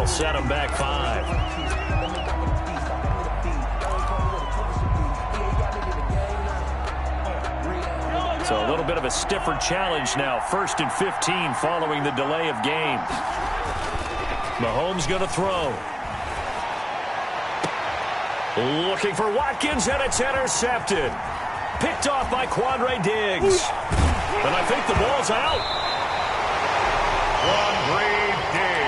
That'll set him back 5. So a little bit of a stiffer challenge now. 1st and 15 following the delay of game. Mahomes going to throw. Looking for Watkins, and it's intercepted. Picked off by Quandre Diggs. And I think the ball's out. Quandre Diggs.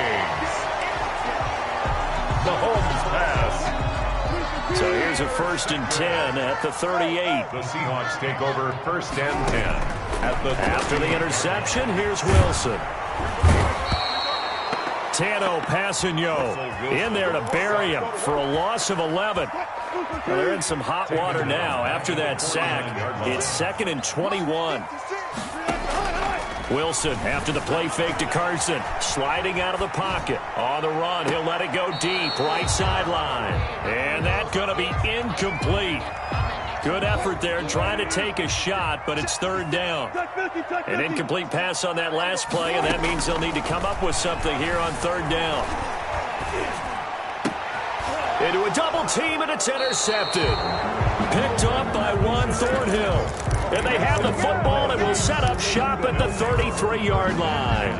Mahomes pass. So here's a 1st and 10 at the 38. The Seahawks take over 1st and 10 at the 30. After the interception, here's Wilson. Tano Passanio in there to bury him for a loss of 11. Well, they're in some hot water now after that sack. It's 2nd and 21. Wilson after the play fake to Carson. Sliding out of the pocket. On the run, he'll let it go deep. Right sideline. And that's going to be incomplete. Good effort there trying to take a shot, but it's 3rd down. An incomplete pass on that last play, and that means they'll need to come up with something here on 3rd down. Into a double team, and it's intercepted. Picked up by Juan Thornhill. And they have the football and will set up shop at the 33-yard line.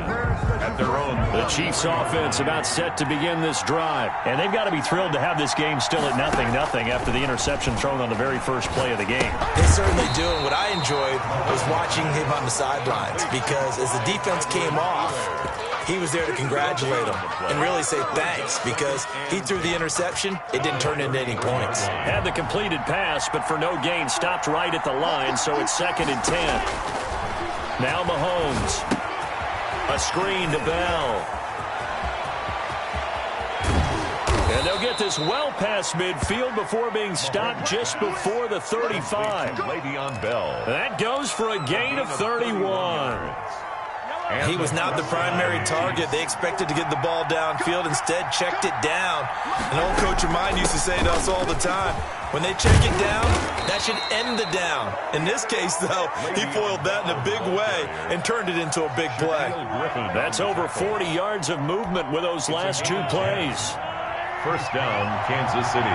At their own. The Chiefs offense about set to begin this drive. And they've got to be thrilled to have this game still at 0-0 after the interception thrown on the very first play of the game. They certainly do. And what I enjoyed was watching him on the sidelines, because as the defense came off, he was there to congratulate them and really say thanks, because he threw the interception. It didn't turn into any points. Had the completed pass, but for no gain, stopped right at the line, so it's 2nd and 10. Now Mahomes. A screen to Bell. And they'll get this well past midfield before being stopped just before the 35. Le'Veon Bell. That goes for a gain of 31. He was not the primary target. They expected to get the ball downfield. Instead, checked it down. An old coach of mine used to say to us all the time, when they check it down, that should end the down. In this case, though, he foiled that in a big way and turned it into a big play. That's over 40 yards of movement with those last 2 plays. 1st down, Kansas City.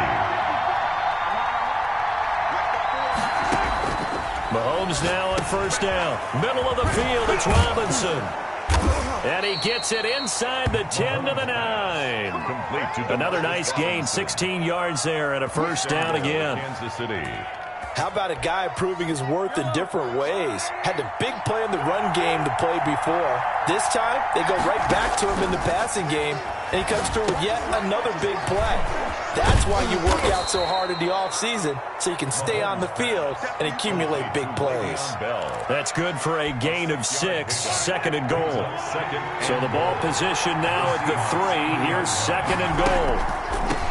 Mahomes now on 1st down. Middle of the field, it's Robinson. And he gets it inside the 10 to the 9. Another nice gain, 16 yards there, and a 1st down again. Kansas City. How about a guy proving his worth in different ways? Had a big play in the run game to play before. This time, they go right back to him in the passing game, and he comes through with yet another big play. That's why you work out so hard in the offseason, so you can stay on the field and accumulate big plays. That's good for a gain of 6, 2nd and goal. So the ball position now at the 3. Here's 2nd and goal.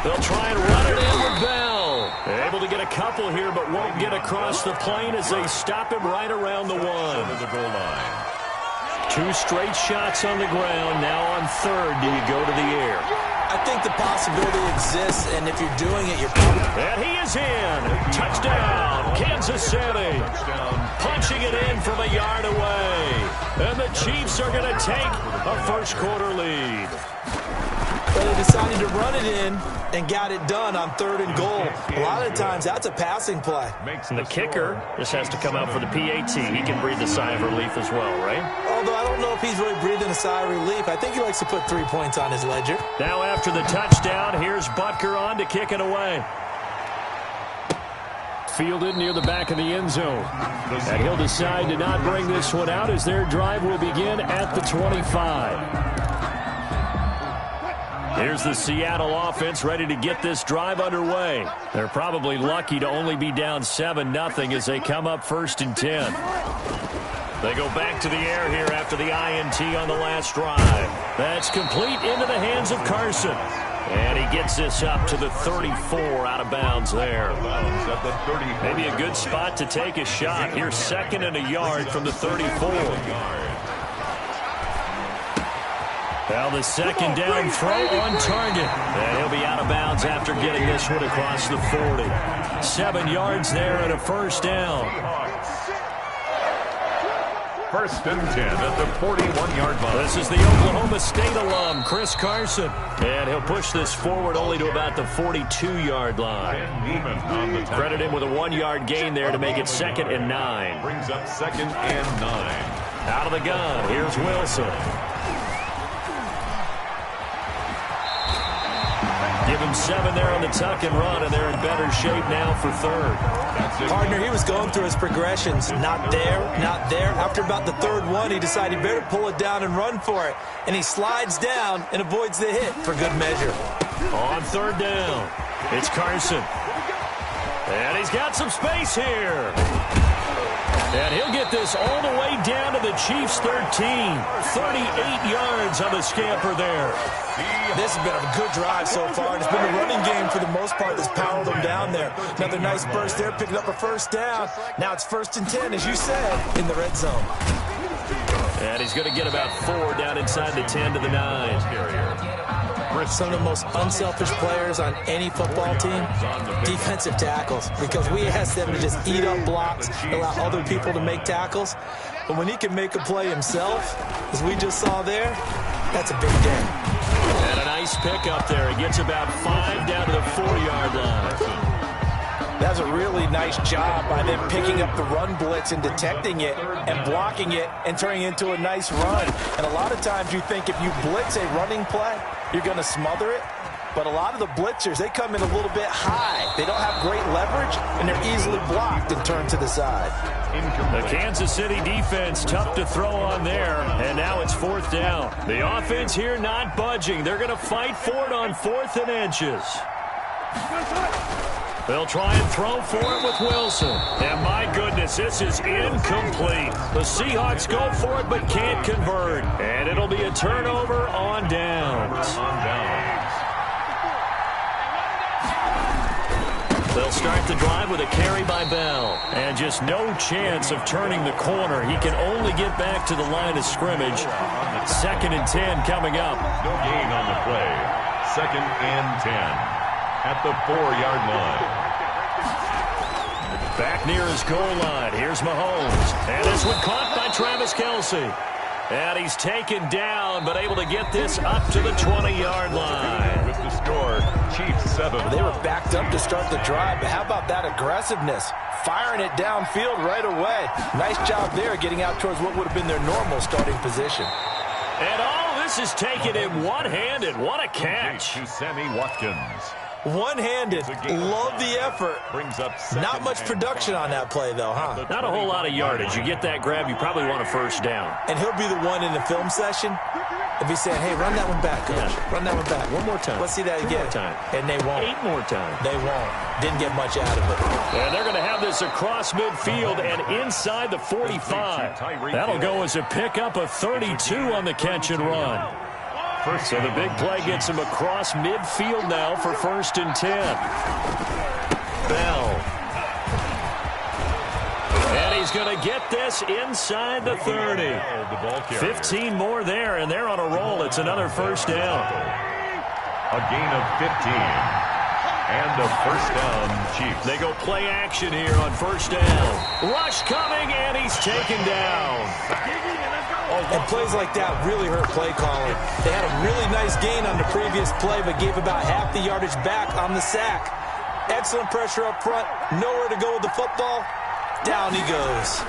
They'll try and run it in with Bell. Able to get a couple here, but won't get across the plane as they stop him right around the 1. The goal line. 2 straight shots on the ground. Now on 3rd, do you go to the air? I think the possibility exists, and if you're doing it, you're probably... And he is in. Touchdown, Kansas City. Punching it in from a yard away. And the Chiefs are going to take a 1st quarter lead. But they decided to run it in and got it done on 3rd and goal. A lot of times, that's a passing play. And the kicker just has to come out for the PAT. He can breathe a sigh of relief as well, right? Although I don't know if he's really breathing a sigh of relief. I think he likes to put 3 points on his ledger. Now after the touchdown, here's Butker on to kick it away. Fielded near the back of the end zone. And he'll decide to not bring this one out as their drive will begin at the 25. Here's the Seattle offense ready to get this drive underway. They're probably lucky to only be down 7-0 as they come up 1st and 10. They go back to the air here after the INT on the last drive. That's complete into the hands of Carson. And he gets this up to the 34 out of bounds there. Maybe a good spot to take a shot. Here's 2nd and a yard from the 34. Now the 2nd down throw on target. And he'll be out of bounds after getting this one across the 40. 7 yards there and a 1st down. First and 10 at the 41-yard line. This is the Oklahoma State alum, Chris Carson. And he'll push this forward only to about the 42-yard line. Credit him with a 1-yard gain there to make it 2nd and 9. Brings up 2nd and 9. Out of the gun, here's Wilson. Give him 7 there on the tuck and run, and they're in better shape now for 3rd. Partner, he was going through his progressions. Not there, not there. After about the 3rd one, he decided he better pull it down and run for it. And he slides down and avoids the hit for good measure. On 3rd down, it's Carson. And he's got some space here. And he'll get this all the way down to the Chiefs' 13. 38 yards on the scamper there. This has been a good drive so far. It's been the running game for the most part that's powered them down there. Another nice burst there, picking up a 1st down. Now it's 1st and 10, as you said, in the red zone. And he's going to get about 4 down inside the 10 to the 9. Some of the most unselfish players on any football team, defensive tackles, because we ask them to just eat up blocks, allow other people to make tackles. But when he can make a play himself, as we just saw there, that's a big day. And a nice pickup there. He gets about 5 down to the 4-yard line. That's a really nice job by them picking up the run blitz and detecting it and blocking it and turning it into a nice run. And a lot of times you think if you blitz a running play, you're going to smother it. But a lot of the blitzers, they come in a little bit high. They don't have great leverage, and they're easily blocked and turned to the side. The Kansas City defense tough to throw on there, and now it's 4th down. The offense here not budging. They're going to fight for it on 4th and inches. They'll try and throw for it with Wilson. And my goodness, this is incomplete. The Seahawks go for it but can't convert. And it'll be a turnover on downs. They'll start the drive with a carry by Bell. And just no chance of turning the corner. He can only get back to the line of scrimmage. 2nd and 10 coming up. No gain on the play. 2nd and 10. At the 4-yard line. Back near his goal line. Here's Mahomes. And this one caught by Travis Kelce. And he's taken down, but able to get this up to the 20-yard line. With the score, Chiefs 7. They were backed up to start the drive, but how about that aggressiveness? Firing it downfield right away. Nice job there getting out towards what would have been their normal starting position. And all this is taken in one-handed. What a catch. To Sammy Watkins. One-handed. Love the effort. Brings up not much production on that play, though, huh? Not a whole lot of yardage. You get that grab, you probably want a 1st down. And he'll be the one in the film session. If he's saying, hey, run that one back, coach. Yeah. Run that one back. One more time. Let's see that again. 2 more time. And they won't. 8 more times. They won't. Didn't get much out of it. And they're going to have this across midfield and inside the 45. That'll go as a pickup of 32 on the catch and run. So the big play gets him across midfield now for 1st and 10. Bell. And he's going to get this inside the 30. 15 more there, and they're on a roll. It's another 1st down. A gain of 15. And a 1st down, Chiefs. They go play action here on 1st down. Rush coming, and he's taken down. And plays like that really hurt play calling. They had a really nice gain on the previous play, but gave about half the yardage back on the sack. Excellent pressure up front. Nowhere to go with the football. Down he goes.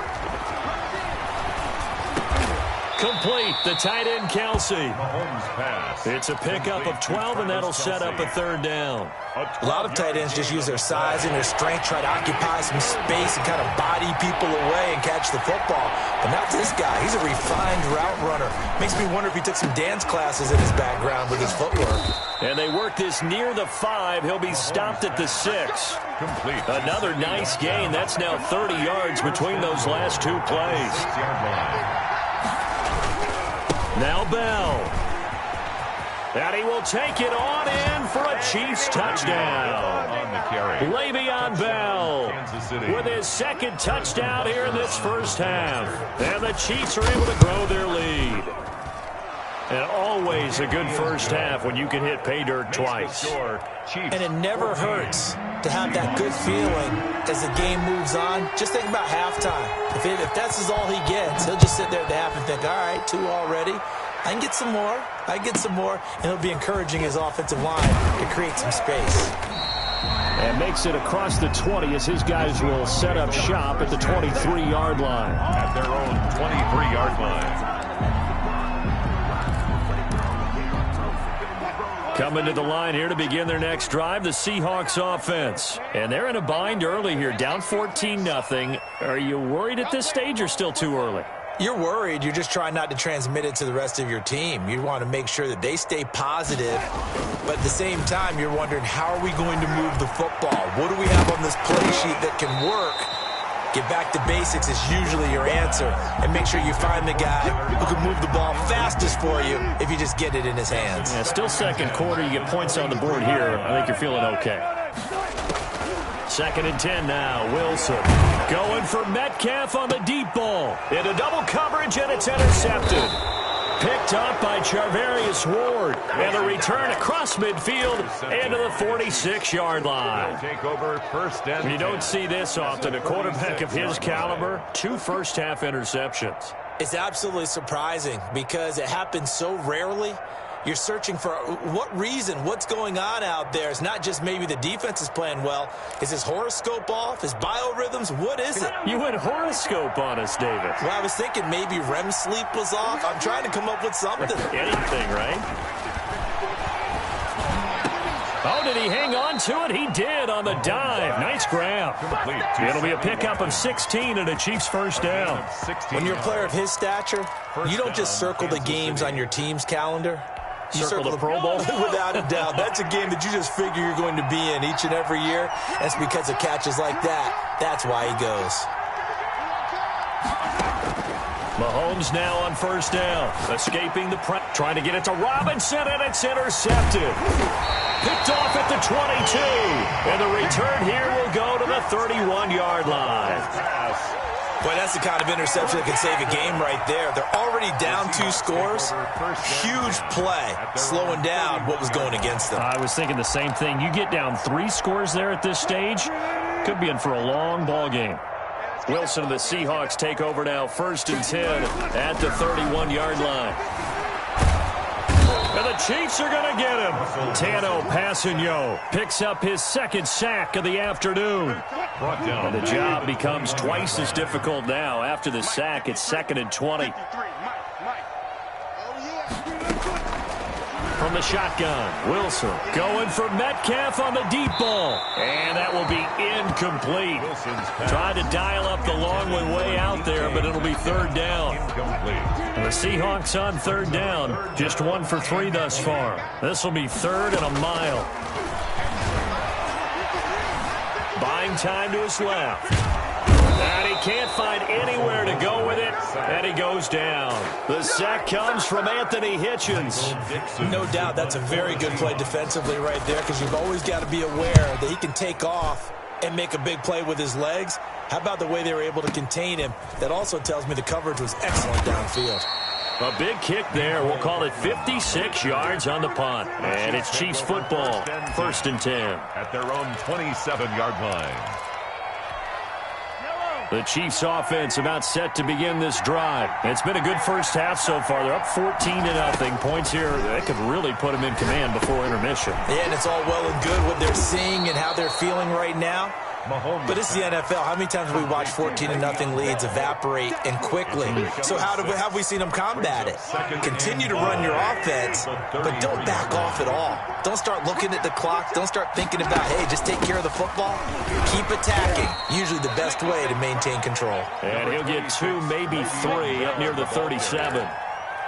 Complete. The tight end, Kelce. Mahomes pass. It's a pickup of 12, and that'll set up a 3rd down. A lot of tight ends just use their size and their strength, try to occupy some space and kind of body people away and catch the football. But not this guy. He's a refined route runner. Makes me wonder if he took some dance classes in his background with his footwork. And they work this near the 5. He'll be stopped at the 6. Complete. Another nice gain. That's now 30 yards between those last 2 plays. 6-yard line. Now Bell. And he will take it on in for a Chiefs touchdown. On the carry. Le'Veon Bell with his 2nd touchdown here in this 1st half. And the Chiefs are able to grow their lead. And always a good first half when you can hit pay dirt twice. And it never hurts to have that good feeling as the game moves on. Just think about halftime. If that's all he gets, he'll just sit there at the half and think, all right, 2 already. I can get some more. I can get some more. And he'll be encouraging his offensive line to create some space. And makes it across the 20 as his guys will set up shop at the 23-yard line. At their own 23-yard line. Coming to the line here to begin their next drive, the Seahawks offense. And they're in a bind early here, down 14-0. Are you worried at this stage or still too early? You're worried. You're just trying not to transmit it to the rest of your team. You want to make sure that they stay positive. But at the same time, you're wondering, how are we going to move the football? What do we have on this play sheet that can work? Get back to basics is usually your answer. And make sure you find the guy who can move the ball fastest for you if you just get it in his hands. Yeah, still second quarter. You get points on the board here. I think you're feeling okay. 2nd and 10 now. Wilson going for Metcalf on the deep ball. Into double coverage, and it's intercepted. Picked up by Charvarius Ward. And the return across midfield into the 46-yard line. Take over first and You don't see this often. A quarterback of his caliber, 2 first-half interceptions. It's absolutely surprising because it happens so rarely. You're searching for what reason, what's going on out there. It's not just maybe the defense is playing well. Is his horoscope off? His biorhythms? What is it? You went horoscope on us, David. Well, I was thinking maybe REM sleep was off. I'm trying to come up with something. Anything, right? Oh, did he hang on to it? He did on the dive. Nice grab. It'll be a pickup of 16 and a Chiefs first down. When you're a player of his stature, you don't just circle the games on your team's calendar. You circle the Pro Bowl? Without a doubt. That's a game that you just figure you're going to be in each and every year. That's because of catches like that. That's why he goes. Mahomes now on first down. Escaping the press. Trying to get it to Robinson, and it's intercepted. Picked off at the 22. And the return here will go to the 31-yard line. Boy, that's the kind of interception that can save a game right there. They're already down 2 scores. Huge play, slowing down what was going against them. I was thinking the same thing. You get down 3 scores there at this stage, could be in for a long ball game. Wilson and the Seahawks take over now, 1st and 10 at the 31-yard line. And the Chiefs are going to get him. Tano Passigno picks up his 2nd sack of the afternoon. And the job becomes twice as difficult now. After the sack, it's 2nd and 20. From the shotgun, Wilson going for Metcalf on the deep ball. And that will be incomplete. Tried to dial up the long way out there, but it'll be 3rd down. And the Seahawks on 3rd down, just 1 for 3 thus far. This will be 3rd and a mile. Buying time to his left. And he can't find anywhere to go with it, and he goes down. The sack comes from Anthony Hitchens. No doubt that's a very good play defensively right there, because you've always got to be aware that he can take off and make a big play with his legs. How about the way they were able to contain him? That also tells me the coverage was excellent downfield. A big kick there. We'll call it 56 yards on the punt. And it's Chiefs football, 1st and 10. At their own 27-yard line. The Chiefs offense about set to begin this drive. It's been a good first half so far. They're up 14-0. Points here that could really put them in command before intermission. Yeah, and it's all well and good what they're seeing and how they're feeling right now. But it's the NFL. How many times have we watched 14-0 leads evaporate and quickly? So how have we seen them combat it? Continue to run your offense, but don't back off at all. Don't start looking at the clock. Don't start thinking about, hey, just take care of the football. Keep attacking. Usually the best way to maintain control. And he'll get 2, maybe 3 up near the 37.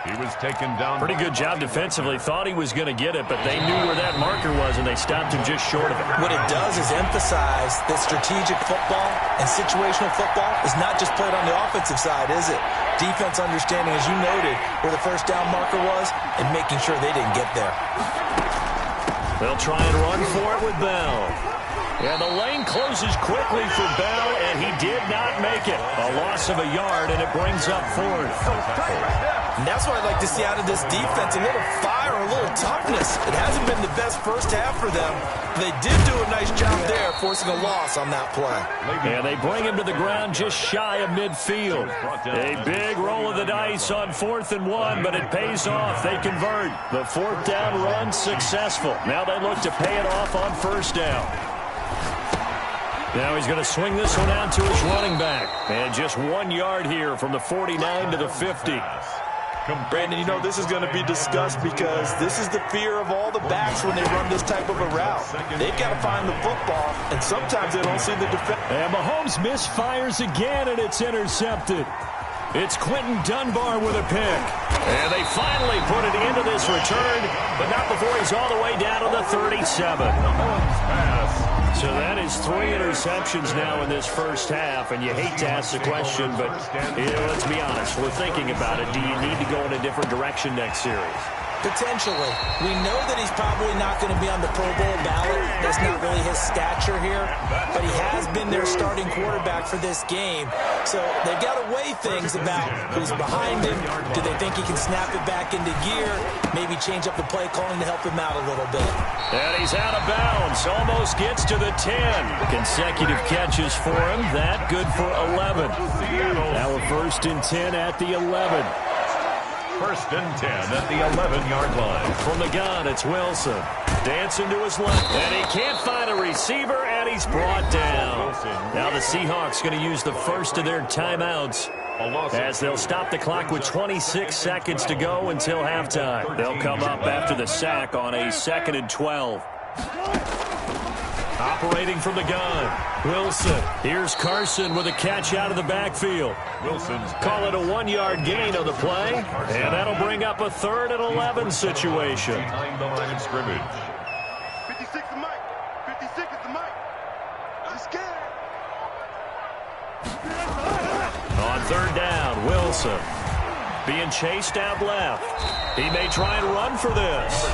He was taken down. Pretty good job defensively. Thought he was going to get it, but they knew where that marker was, and they stopped him just short of it. What it does is emphasize that strategic football and situational football is not just played on the offensive side, is it? Defense understanding, as you noted, where the first down marker was and making sure they didn't get there. They'll try and run for it with Bell. And the lane closes quickly for Bell, and he did not make it. A loss of a yard, and it brings up fourth. And that's what I'd like to see out of this defense, a little fire, a little toughness. It hasn't been the best first half for them. They did do a nice job there, forcing a loss on that play. And they bring him to the ground just shy of midfield. A big roll of the dice on 4th and 1, but it pays off. They convert. The 4th down run successful. Now they look to pay it off on 1st down. Now he's going to swing this one out to his running back. And just 1 yard here from the 49 to the 50. Brandon, you know this is going to be discussed because this is the fear of all the backs when they run this type of a route. They've got to find the football, and sometimes they don't see the defense. And Mahomes misfires again, and it's intercepted. It's Quentin Dunbar with a pick. And they finally put it into this return, but not before he's all the way down to the 37. So that is 3 interceptions now in this first half, and you hate to ask the question, but let's be honest, we're thinking about it. Do you need to go in a different direction next series? Potentially. We know that he's probably not going to be on the Pro Bowl ballot. That's not really his stature here. But he has been their starting quarterback for this game. So they've got to weigh things about who's behind him. Do they think he can snap it back into gear? Maybe change up the play calling to help him out a little bit. And he's out of bounds. Almost gets to the 10. Consecutive catches for him. That good for 11. Now a 1st and 10 at the 11. 1st and 10 at the 11-yard line. From the gun, it's Wilson. Dancing to his left. And he can't find a receiver, and he's brought down. Now the Seahawks going to use the first of their timeouts as they'll stop the clock with 26 seconds to go until halftime. They'll come up after the sack on a 2nd and 12. Operating from the gun, Wilson. Here's Carson with a catch out of the backfield. Wilson's call it a 1-yard gain on the play, and that'll bring up a 3rd and 11 situation. Behind the line of scrimmage. 56 is Mike. 56 is the Mike. I'm scared. On 3rd down, Wilson being chased out left. He may try and run for this.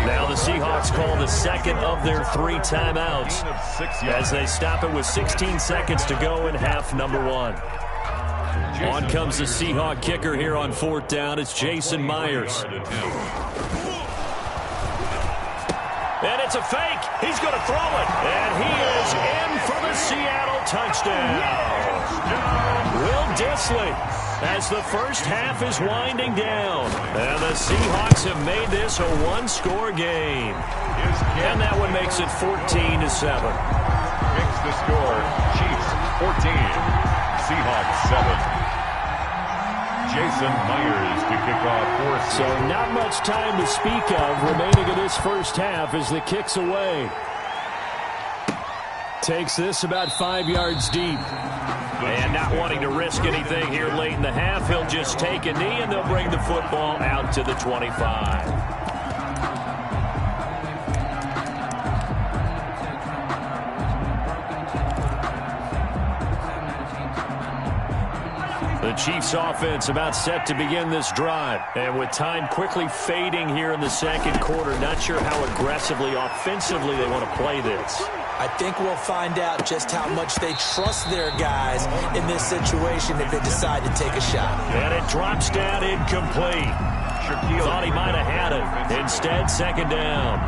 Now the Seahawks call the 2nd of their 3 timeouts as they stop it with 16 seconds to go in half number 1. On comes the Seahawk kicker here on 4th down. It's Jason Myers. And it's a fake. He's going to throw it. And he is in for the Seattle touchdown. Will Dissly, as the first half is winding down. And the Seahawks have made this a 1-score game. And that one makes it 14-7. Makes the score. Chiefs 14. Seahawks 7. Jason Myers to kick off 4. So not much time to speak of remaining in this first half as the kick's away. Takes this about 5 yards deep. And not wanting to risk anything here late in the half, he'll just take a knee and they'll bring the football out to the 25. The Chiefs offense about set to begin this drive. And with time quickly fading here in the 2nd quarter, not sure how aggressively, offensively they want to play this. I think we'll find out just how much they trust their guys in this situation if they decide to take a shot. And it drops down incomplete. Thought he might have had it. Instead, 2nd down.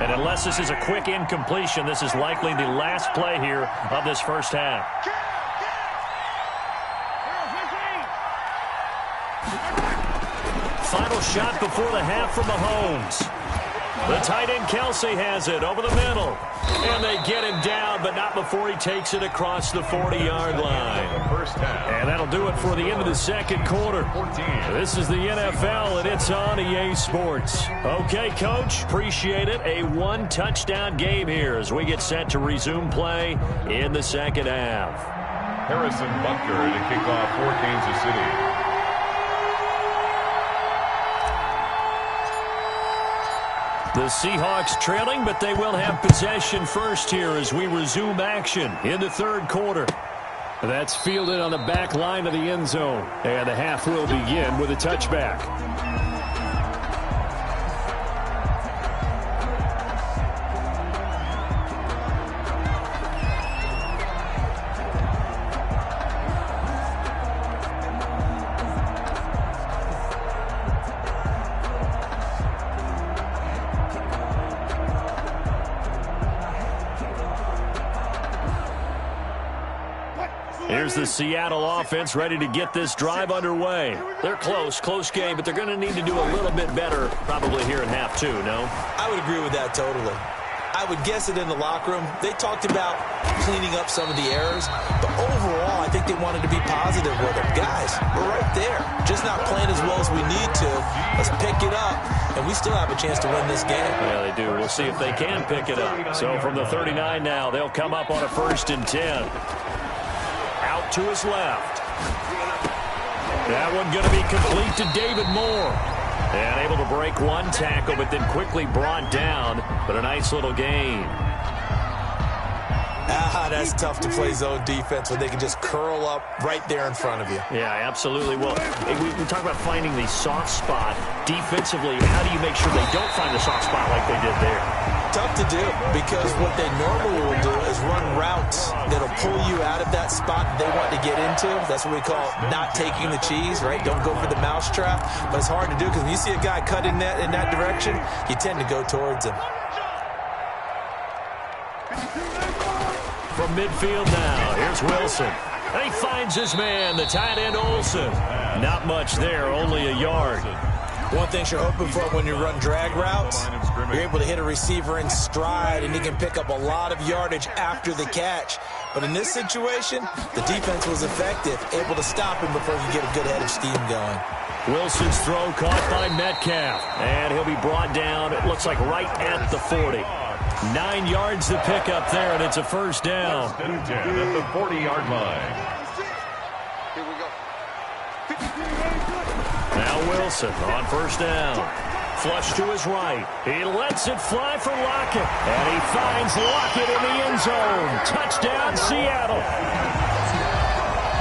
And unless this is a quick incompletion, this is likely the last play here of this first half. Final shot before the half from Mahomes. The tight end Kelsey has it over the middle. And they get him down, but not before he takes it across the 40-yard line. And that'll do it for the end of the 2nd quarter. This is the NFL, and it's on EA Sports. Okay, Coach, appreciate it. A 1-touchdown game here as we get set to resume play in the 2nd half. Harrison Butker to kick off for Kansas City. The Seahawks trailing, but they will have possession first here as we resume action in the 3rd quarter. That's fielded on the back line of the end zone. And the half will begin with a touchback. Here's the Seattle offense ready to get this drive underway. They're close game, but they're going to need to do a little bit better probably here in half two, no? I would agree with that totally. I would guess it in the locker room. They talked about cleaning up some of the errors, but overall, I think they wanted to be positive with them. Guys, we're right there. Just not playing as well as we need to. Let's pick it up, and we still have a chance to win this game. Yeah, they do. We'll see if they can pick it up. So from the 39 now, they'll come up on a 1st and 10. Out to his left. That one going to be complete to David Moore. And able to break one tackle, but then quickly brought down. But a nice little gain. That's tough to play zone defense when they can just curl up right there in front of you. Yeah, absolutely. Well, we talk about finding the soft spot. Defensively, how do you make sure they don't find the soft spot like they did there? Tough to do, because what they normally will do is run routes that'll pull you out of that spot they want to get into. That's what we call not taking the cheese, right? Don't go for the mousetrap. But it's hard to do because when you see a guy cutting that in that direction, you tend to go towards him. From midfield now, here's Wilson. And he finds his man, the tight end Olsen. Not much there, only a yard. One thing you're hoping for when you run drag routes, you're able to hit a receiver in stride, and he can pick up a lot of yardage after the catch. But in this situation, the defense was effective, able to stop him before he could get a good head of steam going. Wilson's throw caught by Metcalf, and he'll be brought down, it looks like right at the 40. 9 yards to pick up there, and it's a 1st down. 1st and 10 at the 40-yard line. Here we go. Now Wilson on 1st down. Flush to his right. He lets it fly for Lockett. And he finds Lockett in the end zone. Touchdown, Seattle.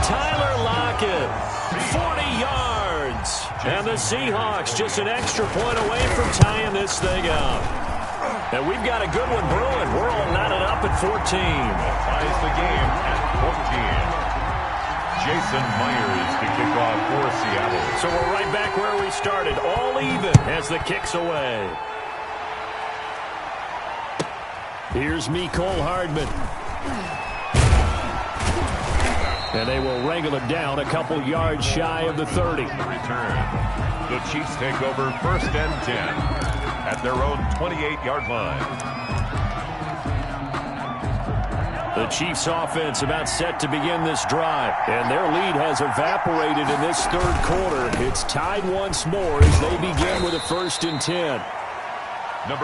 Tyler Lockett, 40 yards. And the Seahawks just an extra point away from tying this thing up. And we've got a good one brewing. We're all knotted up at 14. Ties the game at 14. Jason Myers to kick off for Seattle. So we're right back where we started, all even as the kick's away. Here's Mecole Hardman. And they will wrangle it down a couple yards shy of the 30. Return. The Chiefs take over 1st and 10 at their own 28-yard line. The Chiefs offense about set to begin this drive, and their lead has evaporated in this 3rd quarter. It's tied once more as they begin with a 1st and 10.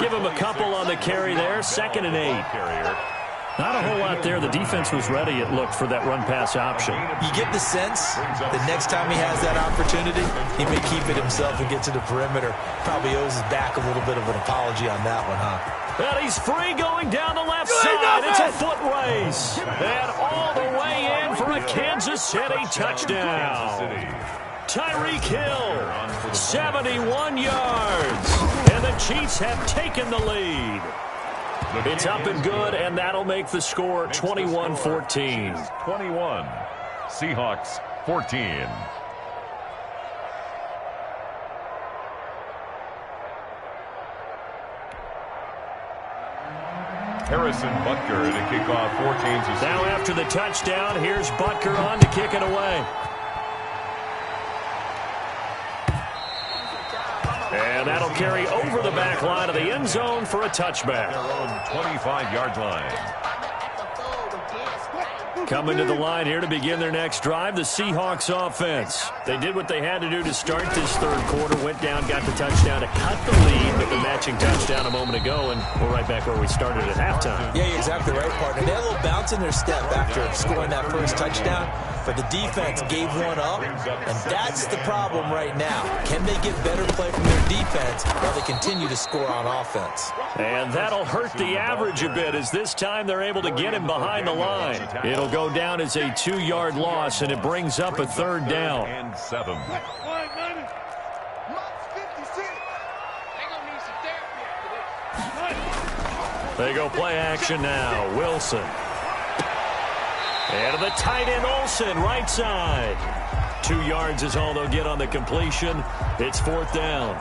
Give them a couple on the carry there, 2nd and 8. Not a whole lot there. The defense was ready, it looked, for that run-pass option. You get the sense that next time he has that opportunity, he may keep it himself and get to the perimeter. Probably owes his back a little bit of an apology on that one, huh? And he's free going down the left side. It's a foot race. And all the way in for a Kansas City touchdown. Tyreek Hill, 71 yards. And the Chiefs have taken the lead. It's up and good, and that'll make the score 21-14. 21. Seahawks 14. Harrison Butker to kick off 14. Now after the touchdown, here's Butker on to kick it away. And that'll carry over the back line of the end zone for a touchback. Their own 25-yard line. Coming to the line here to begin their next drive, the Seahawks offense. They did what they had to do to start this 3rd quarter, went down, got the touchdown to cut the lead with the matching touchdown a moment ago, and we're right back where we started at halftime. Yeah, you're exactly right, partner. They had a little bounce in their step after scoring that first touchdown, but the defense gave one up, and that's the problem right now. Can they get better play from their defense while they continue to score on offense? And that'll hurt the average a bit, as this time they're able to get him behind the line. It'll go down as a 2-yard loss, and it brings up a 3rd down. And 7. They go play action now. Wilson. And the tight end Olsen, right side. 2 yards is all they'll get on the completion. It's 4th down.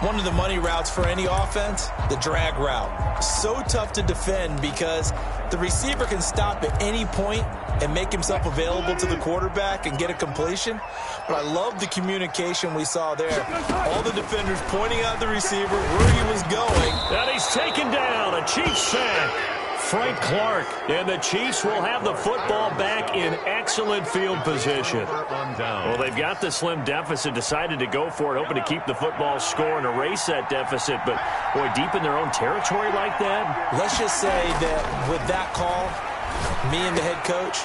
One of the money routes for any offense, the drag route. So tough to defend because the receiver can stop at any point and make himself available to the quarterback and get a completion. But I love the communication we saw there. All the defenders pointing out the receiver, where he was going. And he's taken down. A Chiefs sack. Frank Clark, and the Chiefs will have the football back in excellent field position. Well, they've got the slim deficit, decided to go for it, hoping to keep the football score and erase that deficit. But, boy, deep in their own territory like that. Let's just say that with that call, me and the head coach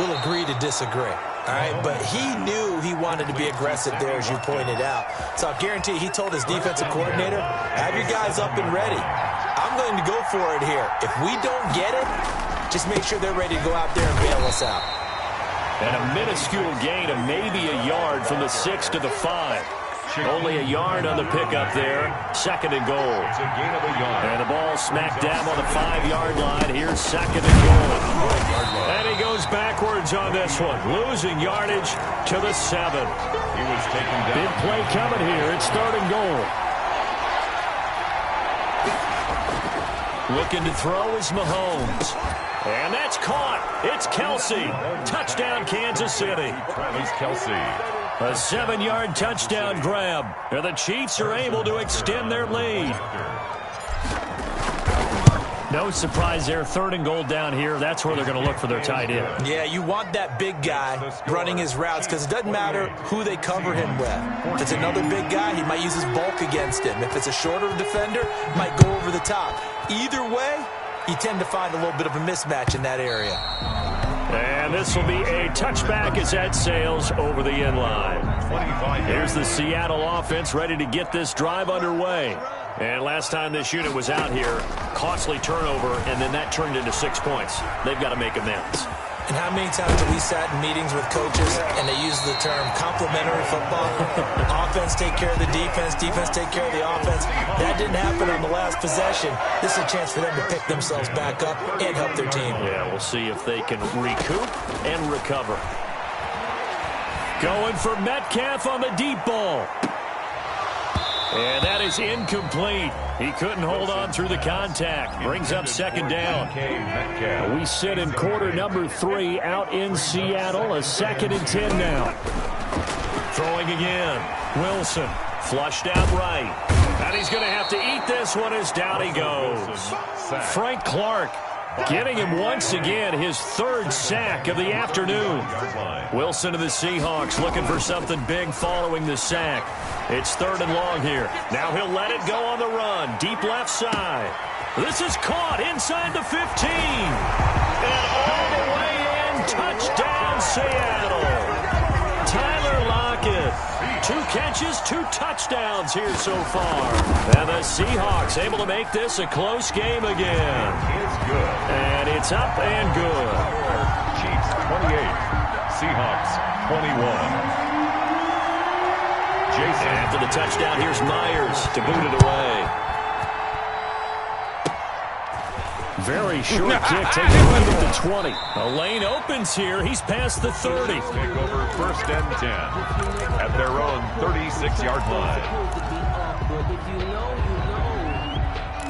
will agree to disagree. All right, but he knew he wanted to be aggressive there, as you pointed out. So I guarantee he told his defensive coordinator, have your guys up and ready. I'm going to go for it here. If we don't get it, just make sure they're ready to go out there and bail us out. And a minuscule gain of maybe a yard from the 6 to the 5. Only a yard on the pickup there. 2nd and goal. It's a gain of a yard. And the ball smacked down on the 5-yard line. Here's 2nd and goal. And he goes backwards on this one. Losing yardage to the 7. He was taken down. Big play coming here. It's 3rd and goal. Looking to throw is Mahomes. And that's caught. It's Kelsey. Touchdown, Kansas City. Travis Kelsey. A 7-yard touchdown grab. And the Chiefs are able to extend their lead. No surprise there. 3rd and goal down here. That's where they're going to look for their tight end. Yeah, you want that big guy running his routes because it doesn't matter who they cover him with. If it's another big guy, he might use his bulk against him. If it's a shorter defender, might go over the top. Either way, you tend to find a little bit of a mismatch in that area. And this will be a touchback as that sails over the end line. Here's the Seattle offense ready to get this drive underway. And last time this unit was out here, costly turnover, and then that turned into 6 points. They've got to make amends. And how many times have we sat in meetings with coaches and they use the term complementary football? Offense take care of the defense, defense take care of the offense. That didn't happen on the last possession. This is a chance for them to pick themselves back up and help their team. Yeah, we'll see if they can recoup and recover. Going for Metcalf on the deep ball. And that is incomplete. He couldn't hold on through the contact. Brings up 2nd down. We sit in quarter number 3 out in Seattle. A 2nd and 10 now. Throwing again. Wilson flushed out right. And he's going to have to eat this one as down he goes. Frank Clark getting him once again, his 3rd sack of the afternoon. Wilson to the Seahawks looking for something big following the sack. It's 3rd and long here. Now he'll let it go on the run. Deep left side. This is caught inside the 15. And all the way in. Touchdown, Seattle. Tyler Lockett. 2 catches, 2 touchdowns here so far. And the Seahawks able to make this a close game again. It's good. And it's up and good. Chiefs 28. Seahawks 21. Jason. After the touchdown, here's Myers to boot it away. Very short kick, taking it right at the 20. A lane opens here. He's past the 30. Take over 1st and 10 at their own 36-yard line. If you know, you know.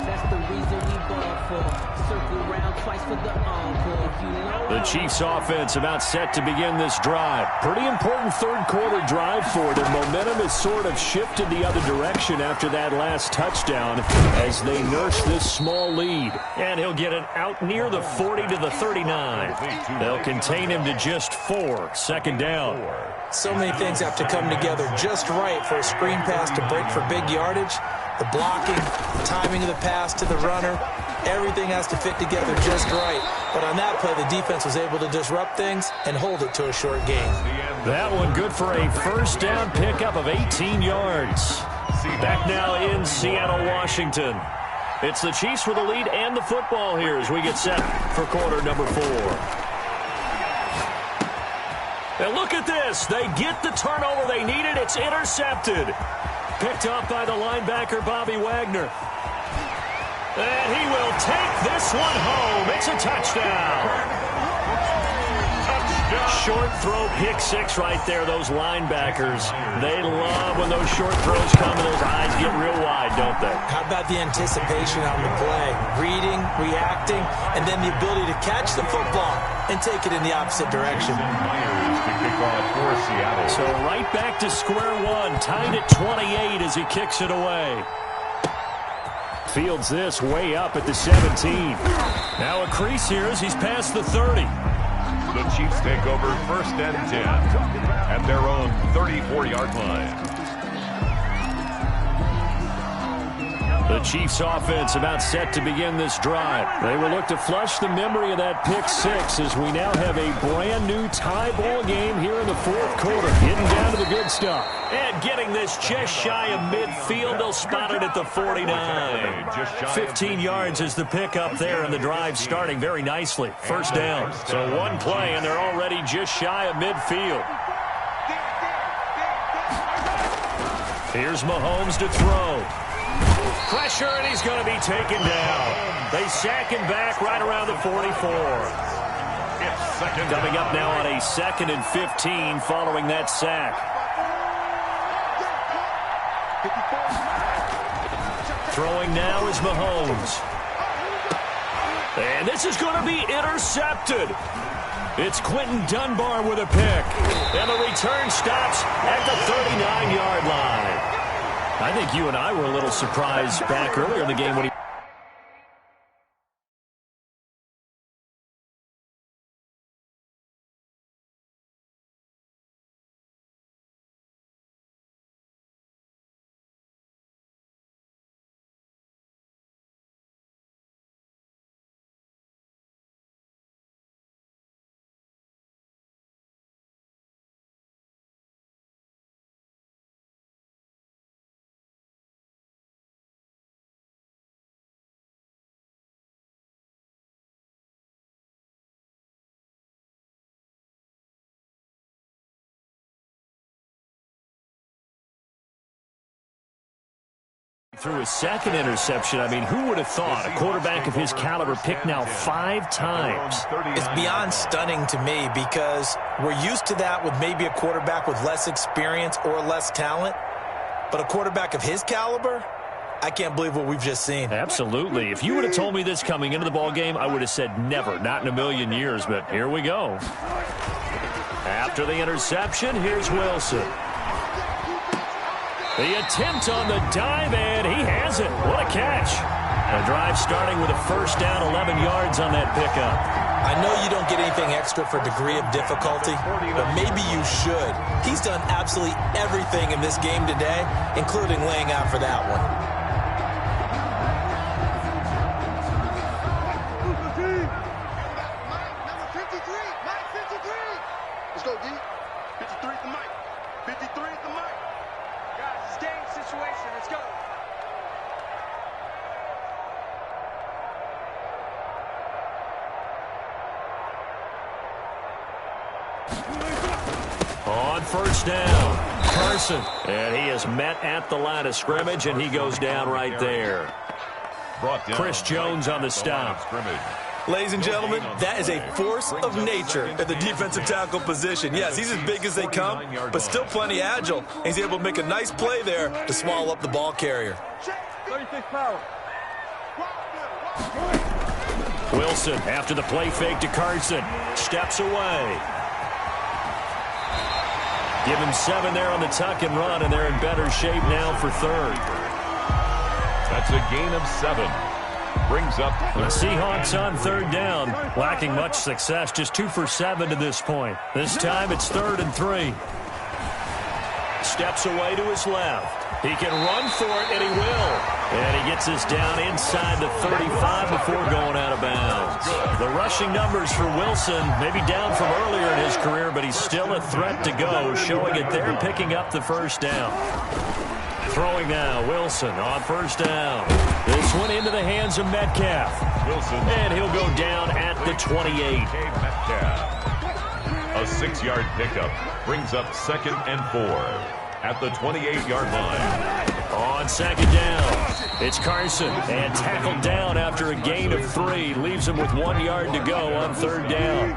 That's the reason we bought for. Circle round twice for the encore. If you know. The Chiefs offense about set to begin this drive. Pretty important 3rd quarter drive for them. Momentum has sort of shifted the other direction after that last touchdown as they nurse this small lead. And he'll get it out near the 40 to the 39. They'll contain him to just 4. 2nd down. So many things have to come together just right for a screen pass to break for big yardage. The blocking, the timing of the pass to the runner, everything has to fit together just right. But on that play, the defense was able to disrupt things and hold it to a short gain. That one good for a 1st down pickup of 18 yards. Back now in Seattle, Washington. It's the Chiefs with the lead and the football here as we get set for quarter number 4. And look at this. They get the turnover they needed. It's intercepted. Picked up by the linebacker, Bobby Wagner. And he will take this one home. It's a touchdown. Short throw, pick six right there. Those linebackers, they love when those short throws come and those eyes get real wide, don't they? How about the anticipation on the play? Reading, reacting, and then the ability to catch the football and take it in the opposite direction. Myers to kick off for Seattle. So right back to square one, tied at 28 as he kicks it away. Fields this way up at the 17. Now a crease here as he's past the 30. The Chiefs take over 1st and 10 at their own 34-yard line. The Chiefs offense about set to begin this drive. They will look to flush the memory of that pick six as we now have a brand new tie ball game here in the 4th quarter. Getting down to the good stuff. And getting this just shy of midfield. They'll spot it at the 49. 15 yards is the pickup there, and the drive starting very nicely. 1st down. So one play, and they're already just shy of midfield. Here's Mahomes to throw. Pressure, and he's going to be taken down. They sack him back right around the 44. Coming up now on a 2nd and 15 following that sack. Throwing now is Mahomes. And this is going to be intercepted. It's Quentin Dunbar with a pick. And the return stops at the 39-yard line. I think you and I were a little surprised back earlier in the game when he... threw his 2nd interception. I mean, who would have thought a quarterback of his caliber picked now 5 times? It's beyond stunning to me because we're used to that with maybe a quarterback with less experience or less talent. But a quarterback of his caliber, I can't believe what we've just seen. Absolutely. If you would have told me this coming into the ball game, I would have said never, not in a million years. But here we go. After the interception, here's Wilson. The attempt on the dive, and he has it. What a catch. A drive starting with a 1st down, 11 yards on that pickup. I know you don't get anything extra for degree of difficulty, but maybe you should. He's done absolutely everything in this game today, including laying out for that one. Let's go, D. 53 is the mic. 53 is the mic. Guys, it's game situation. Let's go. On 1st down, Carson. And he is met at the line of scrimmage, and he goes down right there. Chris Jones on the stop. Ladies and gentlemen, that is a force of nature at the defensive tackle position. Yes, he's as big as they come, but still plenty agile. And he's able to make a nice play there to swallow up the ball carrier. 36 power. Wilson, after the play fake to Carson, steps away. Give him 7 there on the tuck and run, and they're in better shape now for 3rd. That's a gain of 7. Brings up the Seahawks on 3rd down. Lacking much success, just 2 for 7 to this point. This time it's 3rd and 3. Steps away to his left. He can run for it, and he will. And he gets this down inside the 35 before going out of bounds. The rushing numbers for Wilson, maybe down from earlier in his career, but he's still a threat to go, showing it there, picking up the 1st down. Throwing now, Wilson on 1st down. This one into the hands of Metcalf. Wilson. And he'll go down at the 28. A 6-yard pickup brings up 2nd and 4 at the 28-yard line. On 2nd down, it's Carson. And tackled down after a gain of 3. Leaves him with 1 yard to go on 3rd down.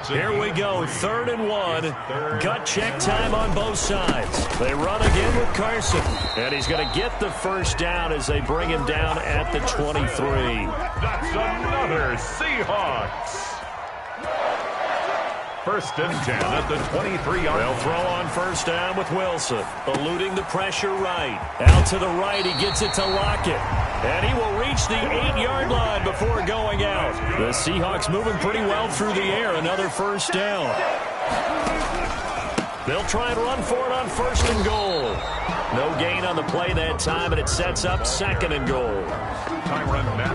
Here we go, 3rd and 1. Gut check time on both sides. They run again with Carson. And he's going to get the first down as they bring him down at the 23. That's another Seahawks. 1st and 10 at the 23-yard. They'll throw on first down with Wilson. Eluding the pressure right. Out to the right, he gets it to Lockett. And he will reach the 8-yard line before going out. The Seahawks moving pretty well through the air. Another first down. They'll try and run for it on 1st and goal. No gain on the play that time, and it sets up 2nd and goal.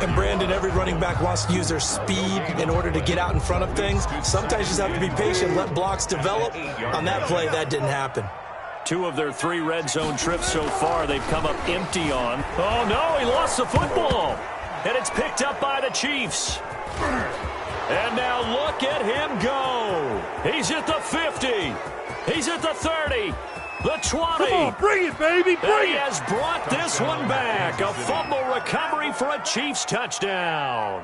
And Brandon, every running back wants to use their speed in order to get out in front of things. Sometimes you just have to be patient, let blocks develop. On that play, that didn't happen. 2 of their 3 red zone trips so far, they've come up empty on. Oh, no, he lost the football. And it's picked up by the Chiefs. And now look at him go. He's at the 50. He's at the 30. The 20. Come on, bring it, baby, bring He it. has brought this one back. A fumble recovery for a Chiefs touchdown.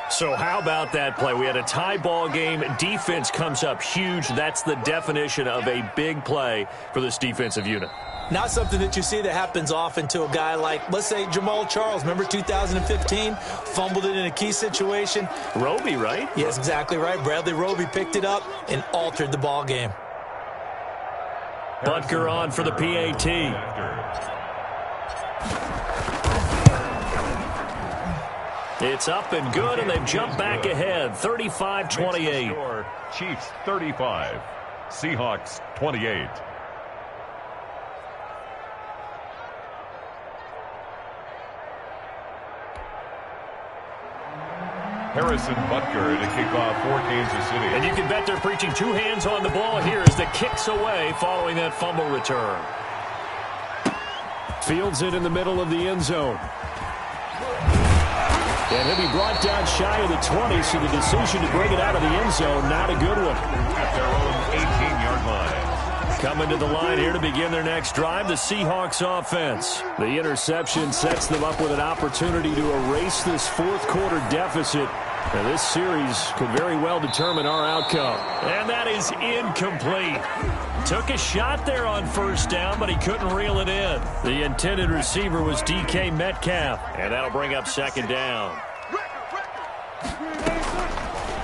So how about that play? We had a tie ball game. Defense comes up huge. That's the definition of a big play for this defensive unit. Not something that you see that happens often to a guy like, let's say, Jamal Charles. Remember 2015? Fumbled it in a key situation. Roby, right? Yes, exactly right. Bradley Roby picked it up and altered the ball game. Butker on for the PAT. It's up and good, and they've jumped back ahead, 35-28. Chiefs 35, Seahawks 28. Harrison Butker to kick off for Kansas City. And you can bet they're preaching 2 hands on the ball here as the kick's away following that fumble return. Fields it in the middle of the end zone. And he'll be brought down shy of the 20, so the decision to bring it out of the end zone, not a good one. At their own 18-yard line. Coming to the line here to begin their next drive, the Seahawks offense. The interception sets them up with an opportunity to erase this 4th quarter deficit. And this series could very well determine our outcome. And that is incomplete. Took a shot there on first down, but he couldn't reel it in. The intended receiver was DK Metcalf. And that'll bring up 2nd down.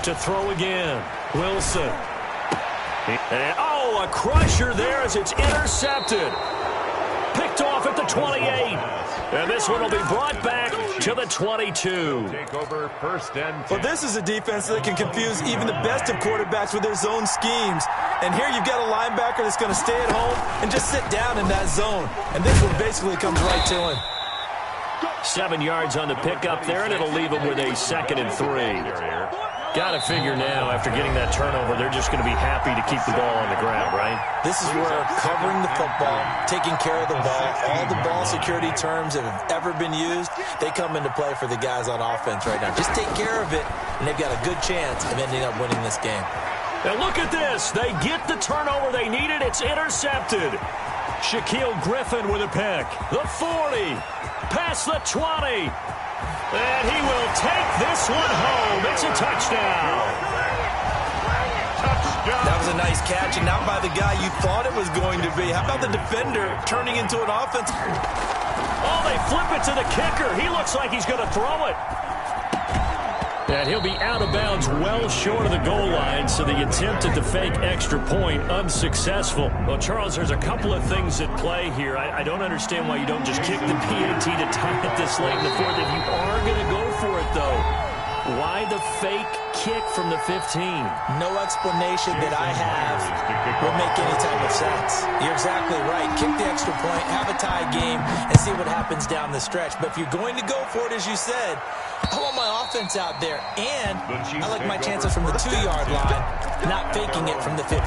To throw again, Wilson. And, oh, a crusher there as it's intercepted. Picked off at the 28. And this one will be brought back to the 22. Take over 1st and 10. Well, this is a defense that can confuse even the best of quarterbacks with their zone schemes. And here you've got a linebacker that's going to stay at home and just sit down in that zone. And this one basically comes right to him. 7 yards on the pickup there, and it'll leave him with a 2nd and 3. Got to figure now, after getting that turnover, they're just going to be happy to keep the ball on the ground, right? This is where covering the football, taking care of the ball, all the ball security terms that have ever been used, they come into play for the guys on offense right now. Just take care of it, and they've got a good chance of ending up winning this game. And look at this. They get the turnover they needed. It's intercepted. Shaquille Griffin with a pick. The 40. Past the 20. And he will take this one home. It's a touchdown. That was a nice catch, and not by the guy you thought it was going to be. How about the defender turning into an offense? Oh, they flip it to the kicker. He looks like he's going to throw it. And he'll be out of bounds well short of the goal line, so the attempt at the fake extra point unsuccessful. Well, Charles, there's a couple of things at play here. I don't understand why you don't just kick the PAT to tie it this late in the 4th. If you are going to go for it, though, why the fake kick from the 15? No explanation that I have will make any type of sense. You're exactly right. Kick the extra point, have a tie game, and see what happens down the stretch. But if you're going to go for it, as you said, I want my offense out there, and I like my chances from the 2-yard line, not faking it from the 15.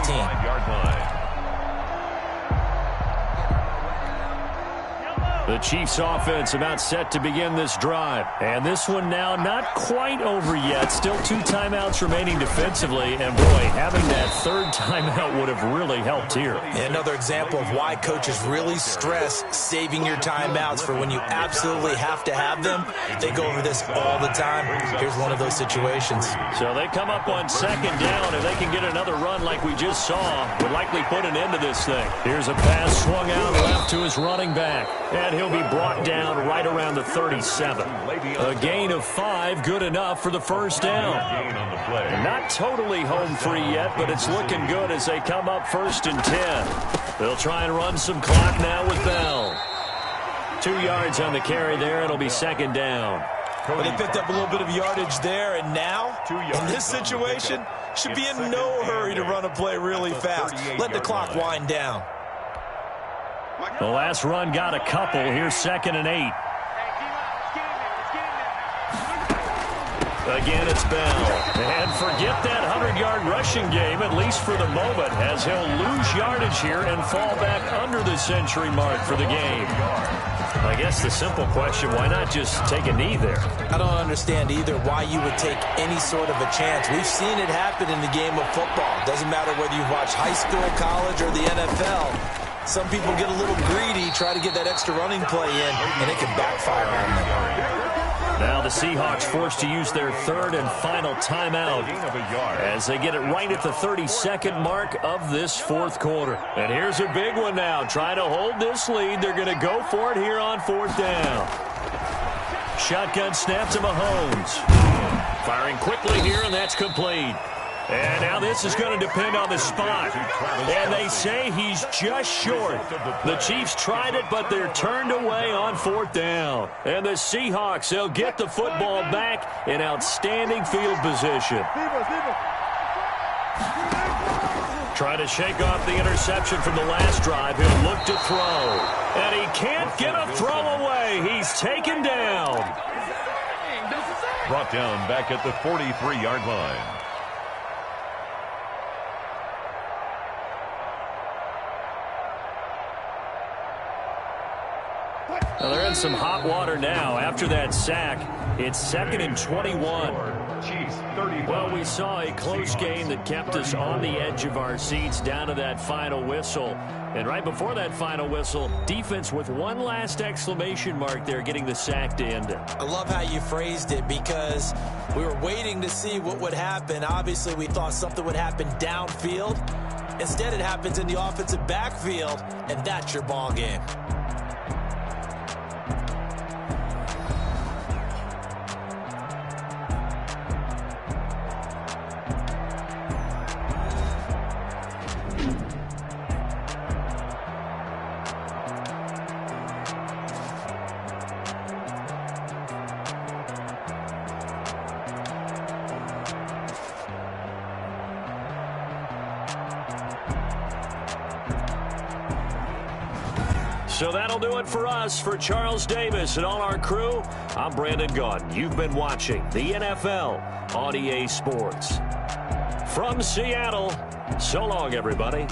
The Chiefs offense about set to begin this drive. And this one now not quite over yet. Still 2 timeouts remaining defensively. And boy, having that third timeout would have really helped here. Another example of why coaches really stress saving your timeouts for when you absolutely have to have them. They go over this all the time. Here's one of those situations. So they come up on second down. If they can get another run like we just saw, would likely put an end to this thing. Here's a pass swung out left to his running back. And he'll be brought down right around the 37. A gain of 5, good enough for the first down. Not totally home free yet, but it's looking good as they come up 1st and 10. They'll try and run some clock now with Bell. 2 yards on the carry there. It'll be 2nd down. Well, they picked up a little bit of yardage there, and now, in this situation, should be in no hurry to run a play really fast. Let the clock wind down. The last run got a couple. Here's 2nd and 8. Again, it's Bell. And forget that 100-yard rushing game, at least for the moment, as he'll lose yardage here and fall back under the century mark for the game. I guess the simple question, why not just take a knee there? I don't understand either why you would take any sort of a chance. We've seen it happen in the game of football. Doesn't matter whether you watch high school, college, or the NFL. Some people get a little greedy, try to get that extra running play in, and it can backfire on them. Now the Seahawks forced to use their 3rd and final timeout as they get it right at the 32nd mark of this 4th quarter. And here's a big one now. Trying to hold this lead. They're going to go for it here on 4th down. Shotgun snap to Mahomes. Firing quickly here, and that's complete. And now this is going to depend on the spot. And they say he's just short. The Chiefs tried it, but they're turned away on 4th down. And the Seahawks, they'll get the football back in outstanding field position. Trying to shake off the interception from the last drive. He'll look to throw. And he can't get a throw away. He's taken down. Brought down back at the 43-yard line. Well, they're in some hot water now. After that sack, it's 2nd and 21. Well, we saw a close game that kept us on the edge of our seats down to that final whistle. And right before that final whistle, defense with one last exclamation mark there, getting the sack to end it. I love how you phrased it because we were waiting to see what would happen. Obviously, we thought something would happen downfield. Instead, it happens in the offensive backfield, and that's your ball game. So that'll do it for us. For Charles Davis and all our crew, I'm Brandon Gaudin. You've been watching the NFL on EA Sports. From Seattle, so long, everybody.